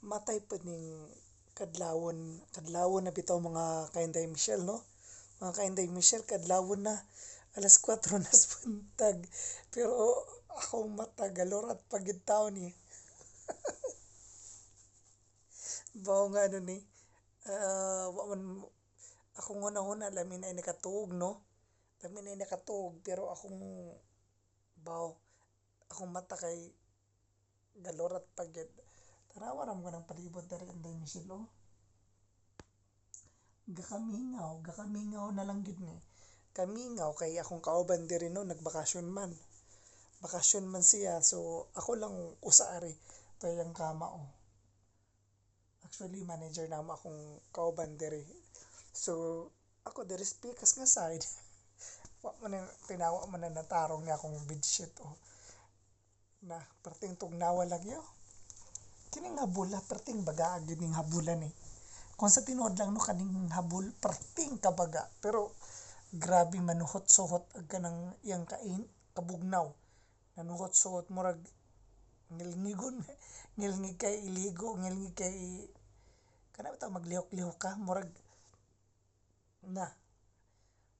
matay po ning kadlawon na bitaw mga kainday Michelle, no? Mga kainday Michelle, kadlawon na, alas 4 na sa buntag. Pero akong mata galorat pagid taon ni. Bao nga ano ni. Wa man akong una-una lamin ay nakatuog, no? Lamin ay nakatuog pero akong bao akong mata kay galorat pagid. Tanawa ra mo ng palibot diri Inday Michelle, oh. Gakamingaw na lang gid ni. Kamingaw kay akong kauban diri no nagbakasyon man. Bakasyon man siya, so ako lang usa ari tayang kama, oh. Actually manager na mo akong kauban diri. So ako diri pikas nga side. Wa man na tinawa man na natarong ni akong bedsheet, oh. Na perting tugnawa lang yo. Kining habula perting baga gyud ning habulan ni. Kung sa tinuod lang no kaning habol perting kabaga pero grabe manuhot suhot ag kanang iyang kain kabugnaw. Nanuhot suhot murag ngilngigon ngilngig kay iligo ngilngig kay kana bitaw maglihok-lihok ka murag na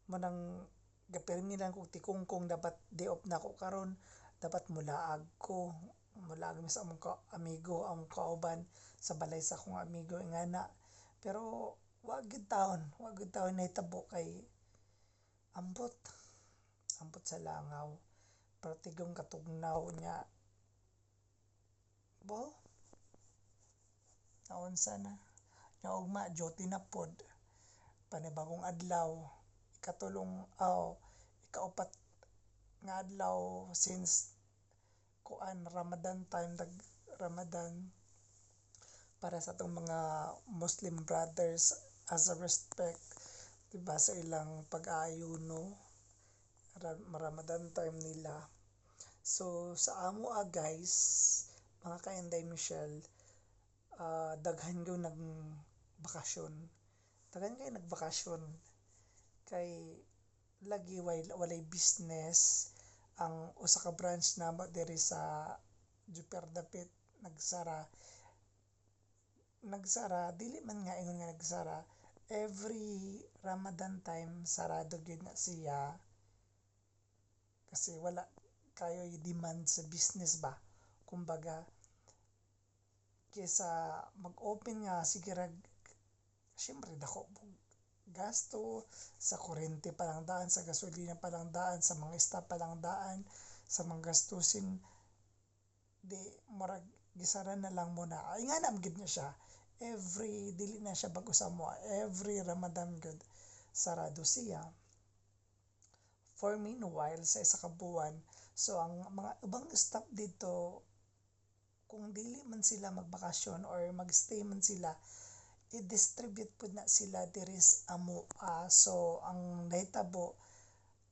manang gapirmi lang kog tikungkong dapat day off na ko karon dapat mulaag ko mulaag mi sa among amigo among kauban sa balay sa akong amigo ingana pero wa gid taon nahitabo kay ambot ambot sa langaw pero tigong katugnaw nya bo naunsa na nya ugma duty na pod panibagong adlaw ikatulong ikaupat nga adlaw since kuan Ramadan time Ramadan para sa atong mga Muslim brothers as a respect diba sa ilang pag-aayuno Ramadan time nila. So sa amo guys mga kainday Michelle, daghan gyud nag bakasyon daghan kay nagbakasyon kay lagi walay business ang usa ka branch namo diri sa Jupiter Dapit nagsara dili man nga ingon nga nagsara every Ramadan time sarado gyud na siya kasi wala kayo demand sa business ba kumbaga kaysa mag-open nga sige rag syempre dako gasto sa kuryente pa lang daan sa gasolina pa lang daan sa mga staff pa lang daan sa mga gastusin di murag gisara na lang muna ay nga na gid na siya every dili na siya bag-o sa mo every Ramadan gud sarado siya for meanwhile sa isa ka buwan so ang mga ubang staff dito kung dili man sila magbakasyon or magstay man sila i-distribute pud na sila diri sa amo so ang nahitabo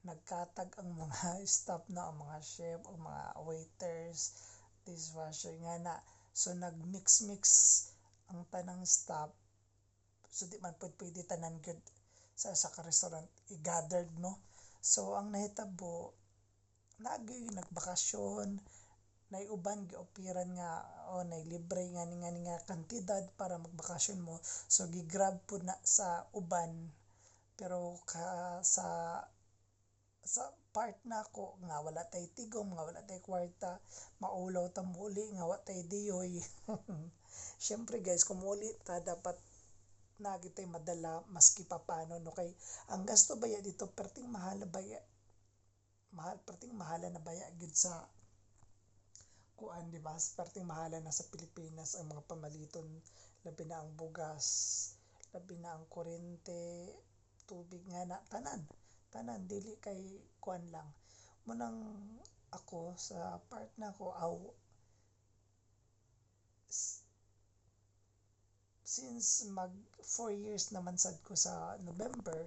nagkatag ang mga staff na ang mga chef o mga waiters dishwasher nga na so nagmix ang tanang staff so di man pud pwede tanan gud sa ka restaurant i-gathered no so ang nahitabo nagay nagbakasyon nay uban giopiran nga nay libre nga kantidad para magbakasyon mo so gigrab pud na sa uban pero sa part nako nga wala tay tigom nga wala tay kwarta maulaw ta muli nga wa tay diyoy syempre guys kung muli ta dapat nagi tay madala maski papano no kay ang gasto baya dito perting mahala na baya gid sa kuan di ba perting mahala na sa Pilipinas ang mga pamaliton labi na ang bugas labi na ang kuryente tubig nga na tanan dili kay kuan lang munang ako sa part na ko since mag 4 years naman sad ko sa November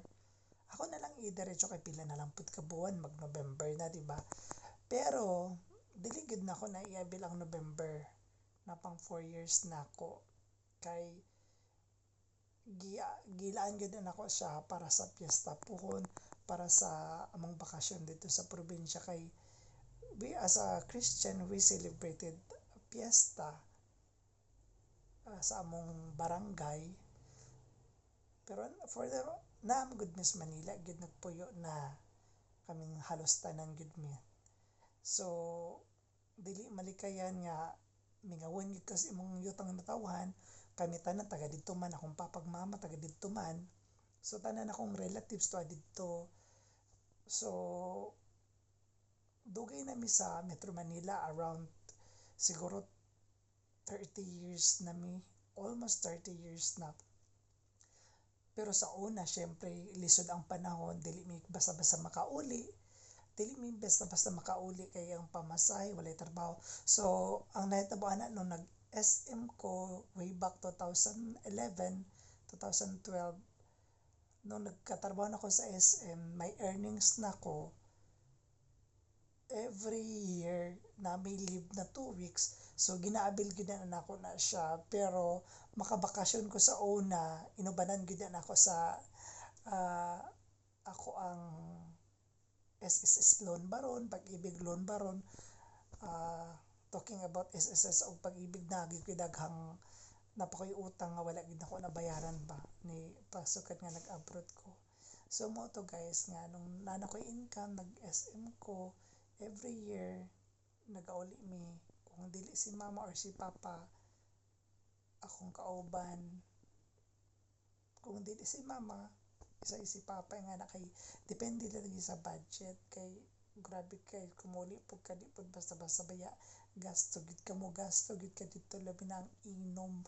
ako na lang idiretso kay pila na lang pud ka buwan mag November na di ba pero dili gid nako na iabil ang November na pang 4 years na ko kay gilaan gyud nako siya para sa piyesta puhon para sa among bakasyon dito sa probinsya kay we as a Christian we celebrated fiesta sa among barangay. Pero for the naam good Miss Manila gid nagpuyo na kaming halos tanan gid mi. So dili malikayan nga mingawon gid kas imong yutang natawhan, kami tanan taga didto man, akong papag mama taga didto man. So tanan akong relatives to didto. So dugay na mi sa Metro Manila around siguro 30 years na mi, almost 30 years na. Pero sa una, syempre, lisod ang panahon, dili mi basta-basta makauli. Dili mi basta-basta makauli kay ang pamasahe, walay trabaho. So, ang nahitaboan na nung nag-SM ko way back 2011, 2012, nung nagkatrabaho na ako sa SM, may earnings na ko every year na may leave na 2 weeks. So, ginaabil gid na ako na siya. Pero, makabakasyon ko sa una, inubanan gid na ako sa ako ang SSS loan baron, pag-ibig loan baron. Talking about SSS o pag-ibig na daghang napakoy utang nga wala gid ako nabayaran ba ni pasukat nga nag-abroad ko. So mo to guys nga nung nana ko'y income nag-SM ko every year nagauli mi kung dili si mama or si papa akong kauban, kung dili si mama isa si papa nga na kay depende lagi sa budget kay grabe kay kumuli pud ka di pud basta-basta baya gasto gid ka mo gasto gid ka dito labi na ang inom.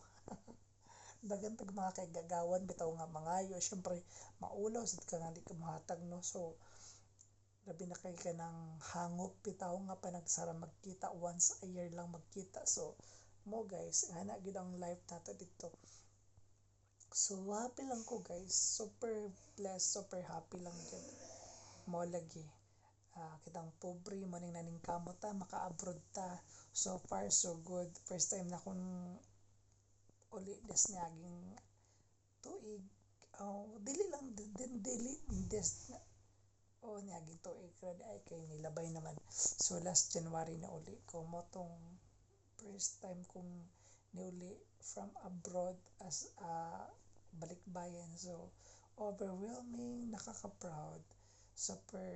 Dagan tag mga kay gagawan bitaw nga mangayo syempre maulaw sad ka nga di ka mohatag no. So labi na kay kanang hangop bitaw nga panagsara magkita once a year lang magkita. So mo guys ana gid ang life nato dito. So happy lang ko guys, super blessed, super happy lang gid mo lagi. Kitang pobre mo ning naning kamot ta maka-abroad ta, so far so good. First time na akong uli des niaging tuig, dili lang din dili des niaging tuig ready ay kay nilabay naman. So last January na uli ko mo tong first time kong niuli from abroad as a balikbayan. So overwhelming, nakaka-proud, super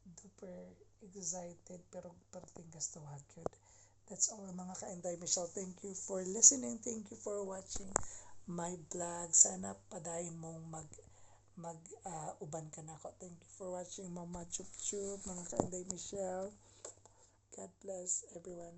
duper excited pero perting gastuhan yun. That's all mga ka-Inday Michelle. Thank you for listening. Thank you for watching my vlog. Sana padayon mong uban ka na ako. Thank you for watching Mama Chup Chup, mga ka-Inday Michelle. God bless everyone.